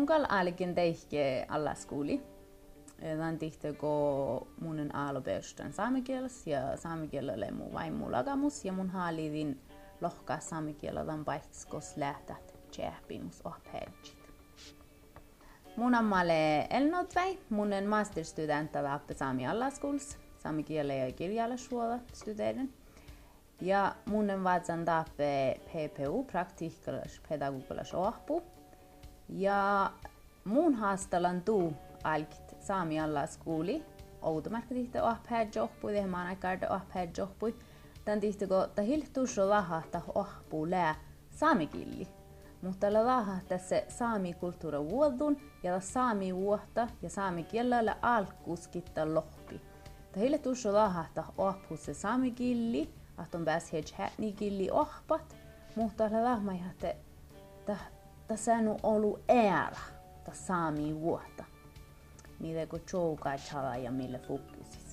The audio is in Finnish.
Munkal aalikin teihke allaskooli. Tämän tihteko mun aalopöystön saamikielas ja saamikielelle mun vaimu lagamus ja mun haalidin lohkaa saamikielä tämän paikskos lähtät tjähpimus ophädjit. Mun ammale elnotväi, mun masterstudenta tappe saami allaskools, saamikielä ja kirjallisuoda studeiden. Ja mun vatsan tappe PPU, praktiikkalas pedagogilas ohpu. Ja mun haastalan tuu alkit saami allaskooli, outomarkkatihte ohpädjohpui, tehmaan aikarda ohpädjohpui. Tän tihteko ta hiltuusso lahahta ohpuu lää saamikilli. Mutta la lahahta se saamikulttuura vuodun ja la saami vuotta ja saamikielellä alkuskitta lohpi. Ta hiltuusso lahahta ohpuu se saamikilli, ahton pääs hedgehätnikilli ohpat, mutta la lahmaihatte tässä on ollut äära, ta saami vuotta. Mille kun joukaa chala ja mille fokusis.